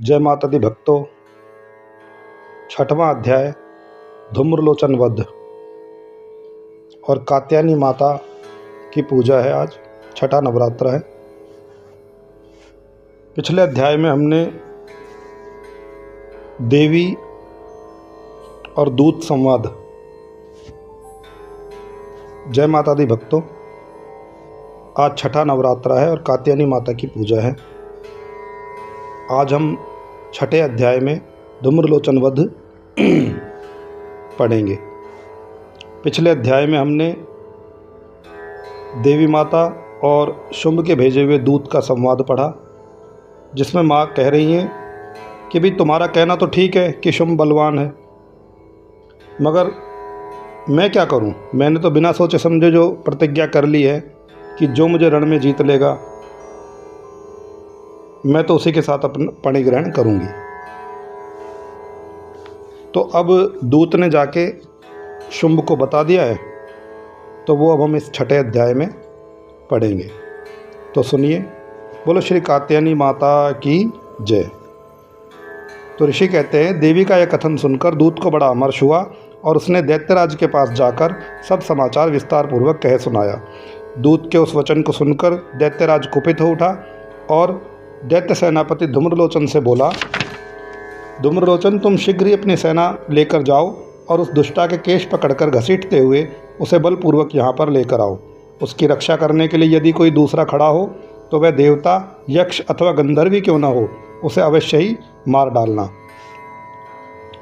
जय माता दी भक्तों। छठवां अध्याय धूम्रलोचन वध और कात्यायनी माता की पूजा है। आज छठा नवरात्र है। पिछले अध्याय में हमने देवी और दूत संवाद। जय माता दी भक्तों, आज छठा नवरात्र है और कात्यायनी माता की पूजा है। आज हम छठे अध्याय में धूम्रलोचन वध पढ़ेंगे। पिछले अध्याय में हमने देवी माता और शुंभ के भेजे हुए दूत का संवाद पढ़ा, जिसमें माँ कह रही हैं कि भाई तुम्हारा कहना तो ठीक है कि शुंभ बलवान है, मगर मैं क्या करूं? मैंने तो बिना सोचे समझे जो प्रतिज्ञा कर ली है कि जो मुझे रण में जीत लेगा मैं तो उसी के साथ अपना परिग्रहण करूंगी। तो अब दूत ने जाके शुंभ को बता दिया है, तो वो अब हम इस छठे अध्याय में पढ़ेंगे। तो सुनिए। बोलो श्री कात्यायनी माता की जय। तो ऋषि कहते हैं, देवी का यह कथन सुनकर दूत को बड़ा अमर्ष हुआ और उसने दैत्यराज के पास जाकर सब समाचार विस्तार पूर्वक कह सुनाया। दूत के उस वचन को सुनकर दैत्यराज कुपित हो उठा और दैत्य सेनापति धूम्रलोचन से बोला, धूम्रलोचन, तुम शीघ्र ही अपनी सेना लेकर जाओ और उस दुष्टा के केश पकड़कर घसीटते हुए उसे बलपूर्वक यहाँ पर लेकर आओ। उसकी रक्षा करने के लिए यदि कोई दूसरा खड़ा हो तो वह देवता, यक्ष अथवा गंधर्व ही क्यों न हो, उसे अवश्य ही मार डालना।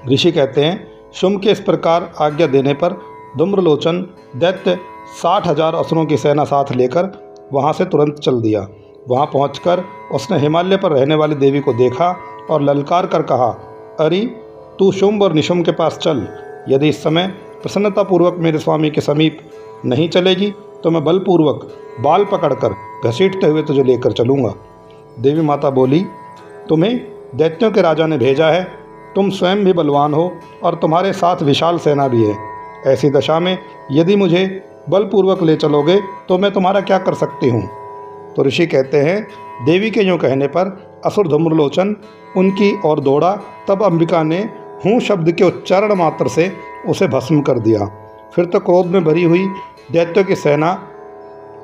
ऋषि कहते हैं, शुंभ के इस प्रकार आज्ञा देने पर धूम्रलोचन दैत्य 60,000 असुरों की सेना साथ लेकर वहाँ से तुरंत चल दिया। वहाँ पहुंचकर उसने हिमालय पर रहने वाली देवी को देखा और ललकार कर कहा, अरे तू शुंभ और निशुंभ के पास चल। यदि इस समय प्रसन्नतापूर्वक मेरे स्वामी के समीप नहीं चलेगी तो मैं बलपूर्वक बाल पकड़कर घसीटते हुए तुझे लेकर चलूँगा। देवी माता बोली, तुम्हें दैत्यों के राजा ने भेजा है। तुम स्वयं भी बलवान हो और तुम्हारे साथ विशाल सेना भी है। ऐसी दशा में यदि मुझे बलपूर्वक ले चलोगे तो मैं तुम्हारा क्या कर सकती हूँ? तो ऋषि कहते हैं, देवी के यूँ कहने पर असुर धूम्रलोचन उनकी ओर दौड़ा। तब अंबिका ने हूँ शब्द के उच्चारण मात्र से उसे भस्म कर दिया। फिर तो क्रोध में भरी हुई दैत्यों की सेना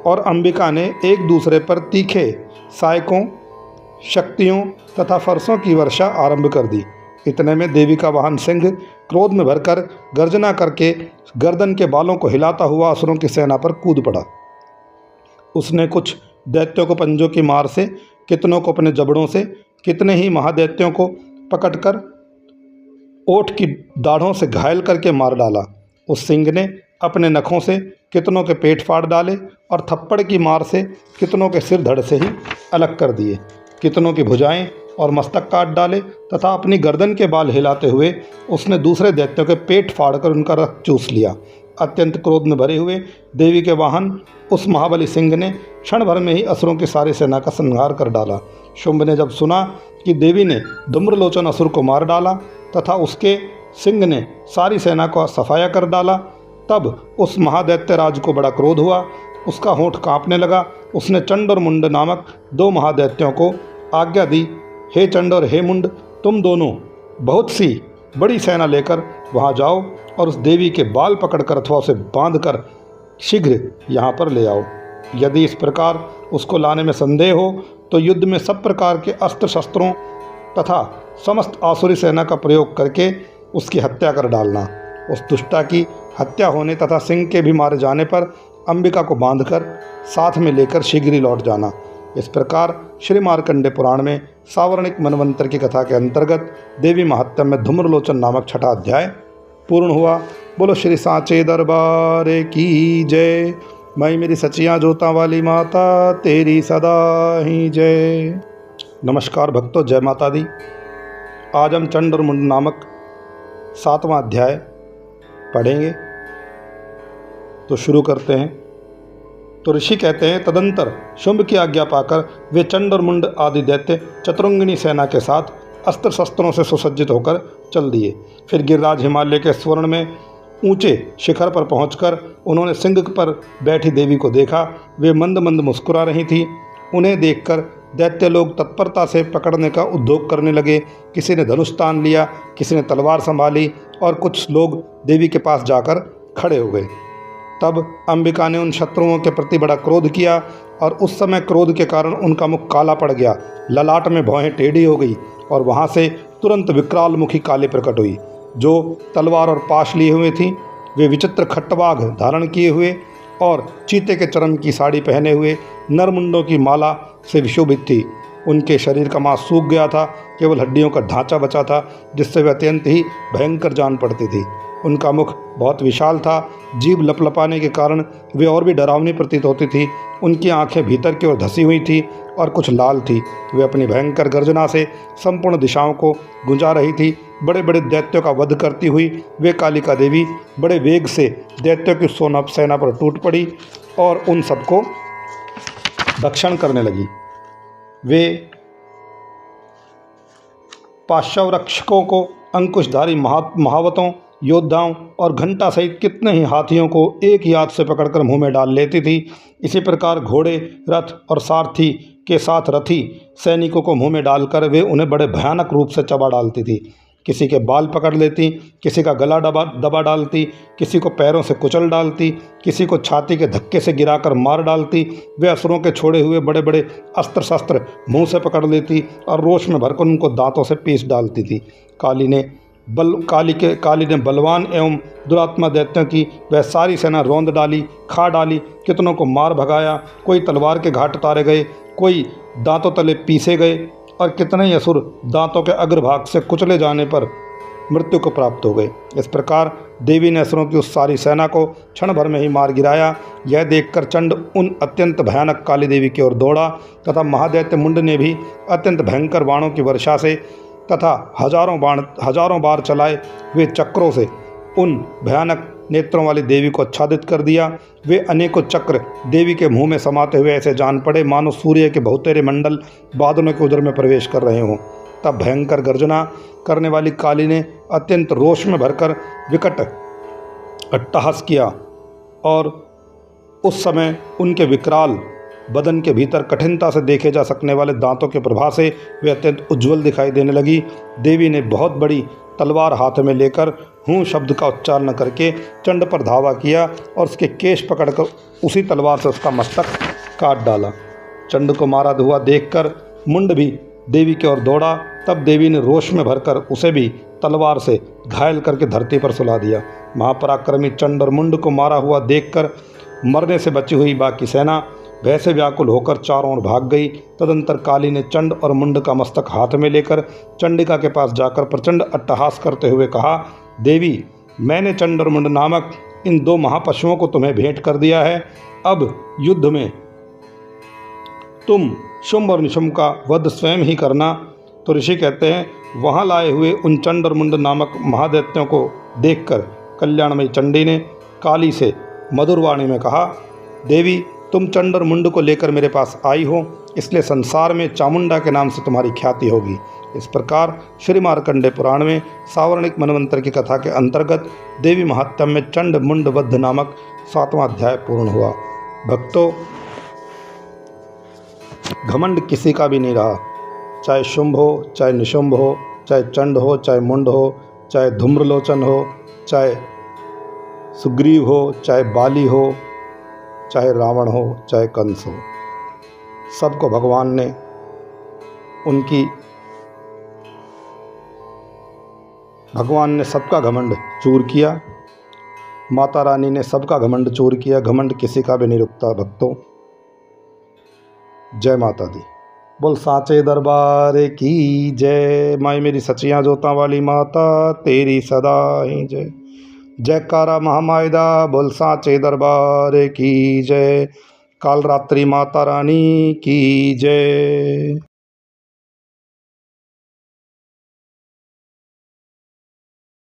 और अंबिका ने एक दूसरे पर तीखे सायकों, शक्तियों तथा फरसों की वर्षा आरंभ कर दी। इतने में देवी का वाहन सिंह क्रोध में भरकर गर्जना करके गर्दन के बालों को हिलाता हुआ असुरों की सेना पर कूद पड़ा। उसने कुछ दैत्यों को पंजों की मार से, कितनों को अपने जबड़ों से, कितने ही महादैत्यों को पकड़कर ओठ की दाढ़ों से घायल करके मार डाला। उस सिंह ने अपने नखों से कितनों के पेट फाड़ डाले और थप्पड़ की मार से कितनों के सिर धड़ से ही अलग कर दिए। कितनों की भुजाएं और मस्तक काट डाले तथा अपनी गर्दन के बाल हिलाते हुए उसने दूसरे दैत्यों के पेट फाड़कर उनका रक्त चूस लिया। अत्यंत क्रोध में भरे हुए देवी के वाहन उस महाबली सिंह ने क्षण भर में ही असुरों की सारी सेना का संहार कर डाला। शुंभ ने जब सुना कि देवी ने धूम्रलोचन असुर को मार डाला तथा उसके सिंह ने सारी सेना को सफाया कर डाला, तब उस महादैत्य राज को बड़ा क्रोध हुआ। उसका होंठ कांपने लगा। उसने चंड और मुंड नामक 2 महादैत्यों को आज्ञा दी, हे चंड और हे मुंड, तुम दोनों बहुत सी बड़ी सेना लेकर वहाँ जाओ और उस देवी के बाल पकड़कर अथवा उसे बांधकर शीघ्र यहाँ पर ले आओ। यदि इस प्रकार उसको लाने में संदेह हो तो युद्ध में सब प्रकार के अस्त्र शस्त्रों तथा समस्त आसुरी सेना का प्रयोग करके उसकी हत्या कर डालना। उस दुष्टा की हत्या होने तथा सिंह के भी मारे जाने पर अंबिका को बांधकर साथ में लेकर शीघ्र ही लौट जाना। इस प्रकार श्री मार्कंडे पुराण में सावर्णिक मनवंतर की कथा के अंतर्गत देवी महात्म्य में धूम्रलोचन नामक छठा अध्याय पूर्ण हुआ। बोलो श्री सांचे दरबार की जय। मैं मेरी सचियाँ जोता वाली माता तेरी सदा ही जय। नमस्कार भक्तों, जय माता दी। आज हम चंड और मुंड नामक 7वां अध्याय पढ़ेंगे। तो शुरू करते हैं। तो ऋषि कहते हैं, तदंतर शुंभ की आज्ञा पाकर वे चंड और मुंड आदि दैत्य चतुरंगिनी सेना के साथ अस्त्र शस्त्रों से सुसज्जित होकर चल दिए। फिर गिरिराज हिमालय के स्वर्ण में ऊंचे शिखर पर पहुंचकर उन्होंने सिंह पर बैठी देवी को देखा। वे मंद मंद मुस्कुरा रही थी। उन्हें देखकर दैत्य लोग तत्परता से पकड़ने का उद्योग करने लगे। किसी ने धनुष तान लिया, किसी ने तलवार संभाली और कुछ लोग देवी के पास जाकर खड़े हो गए। तब अंबिका ने उन शत्रुओं के प्रति बड़ा क्रोध किया और उस समय क्रोध के कारण उनका मुख काला पड़ गया, ललाट में भौहें टेढ़ी हो गई और वहाँ से तुरंत विकराल मुखी काली प्रकट हुई, जो तलवार और पाश लिए हुए थी। वे विचित्र खट्टबाघ धारण किए हुए और चीते के चर्म की साड़ी पहने हुए नरमुंडों की माला से विशोभित थी। उनके शरीर का मांस सूख गया था, केवल हड्डियों का ढांचा बचा था, जिससे वे अत्यंत ही भयंकर जान पड़ती थी। उनका मुख बहुत विशाल था, जीभ लपलपाने के कारण वे और भी डरावनी प्रतीत होती थी। उनकी आंखें भीतर की ओर धसी हुई थी और कुछ लाल थी। वे अपनी भयंकर गर्जना से संपूर्ण दिशाओं को गुंजा रही थी। बड़े बड़े दैत्यों का वध करती हुई वे कालिका देवी बड़े वेग से दैत्यों की सेना पर टूट पड़ी और उन सबको भक्षण करने लगी। वे पार्श्वरक्षकों को, अंकुशधारी महावतों, योद्धाओं और घंटा सहित कितने ही हाथियों को एक ही हाथ से पकड़कर मुंह में डाल लेती थी। इसी प्रकार घोड़े, रथ और सारथी के साथ रथी सैनिकों को मुंह में डालकर वे उन्हें बड़े भयानक रूप से चबा डालती थी। किसी के बाल पकड़ लेती, किसी का गला दबा डालती, किसी को पैरों से कुचल डालती, किसी को छाती के धक्के से गिराकर मार डालती। वे असुरों के छोड़े हुए बड़े बड़े अस्त्र शस्त्र मुंह से पकड़ लेती और रोष में भरकर उनको दांतों से पीस डालती थी। काली ने बलवान एवं दुरात्मा दैत्यों की वह सारी सेना रौंद डाली, खा डाली। कितनों को मार भगाया, कोई तलवार के घाट उतारे गए, कोई दांतों तले पीसे गए और कितने ही असुर दांतों के अग्रभाग से कुचले जाने पर मृत्यु को प्राप्त हो गए। इस प्रकार देवी ने असुरों की उस सारी सेना को क्षण भर में ही मार गिराया। यह देखकर चंड उन अत्यंत भयानक काली देवी की ओर दौड़ा तथा महादैत्य मुंड ने भी अत्यंत भयंकर बाणों की वर्षा से तथा हजारों बार चलाए हुए चक्रों से उन भयानक नेत्रों वाली देवी को आच्छादित कर दिया। वे अनेकों चक्र देवी के मुंह में समाते हुए ऐसे जान पड़े मानो सूर्य के बहुतेरे मंडल बादलों के उदर में प्रवेश कर रहे हों। तब भयंकर गर्जना करने वाली काली ने अत्यंत रोष में भरकर विकट अट्टहास किया और उस समय उनके विकराल बदन के भीतर कठिनता से देखे जा सकने वाले दांतों के प्रभाव से वे अत्यंत उज्ज्वल दिखाई देने लगी। देवी ने बहुत बड़ी तलवार हाथ में लेकर हूँ शब्द का उच्चारण करके चंड पर धावा किया और उसके केश पकड़कर उसी तलवार से उसका मस्तक काट डाला। चंड को मारा हुआ देखकर मुंड भी देवी की ओर दौड़ा। तब देवी ने रोष में भरकर उसे भी तलवार से घायल करके धरती पर सुला दिया। महापराक्रमी चंड और मुंड को मारा हुआ देखकर मरने से बची हुई बाकी सेना भय से व्याकुल होकर चारों ओर भाग गई। तदंतर काली ने चंड और मुंड का मस्तक हाथ में लेकर चंडिका के पास जाकर प्रचंड अट्टहास करते हुए कहा, देवी, मैंने चंड और मुंड नामक इन दो महापशुओं को तुम्हें भेंट कर दिया है। अब युद्ध में तुम शुंभ और निशुंभ का वध स्वयं ही करना। तो ऋषि कहते हैं, वहाँ लाए हुए उन चंड और मुंड नामक महादैत्यों को देखकर कल्याणमयी चंडी ने काली से मधुर वाणी में कहा, देवी, तुम चंड और मुंड को लेकर मेरे पास आई हो, इसलिए संसार में चामुंडा के नाम से तुम्हारी ख्याति होगी। इस प्रकार श्री मार्कंडेय पुराण में सावर्णिक मनवंतर की कथा के अंतर्गत देवी महात्म्य में चंड मुंड वध नामक 7वां अध्याय पूर्ण हुआ। भक्तों, घमंड किसी का भी नहीं रहा, चाहे शुंभ हो, चाहे निशुंभ हो, चाहे चंड हो, चाहे मुंड हो, चाहे धूम्रलोचन हो, चाहे सुग्रीव हो, चाहे बाली हो, चाहे रावण हो, चाहे कंस हो। सबको भगवान ने सबका घमंड चूर किया। माता रानी ने सबका घमंड चूर किया। घमंड किसी का भी नहीं रुकता। भक्तों, जय माता दी। बोल साचे दरबार की जय। माई मेरी सचियाँ जोता वाली माता तेरी सदा ही जय। जयकारा महामायदा बोल साचे दरबार की जय। काल रात्रि माता रानी की जय।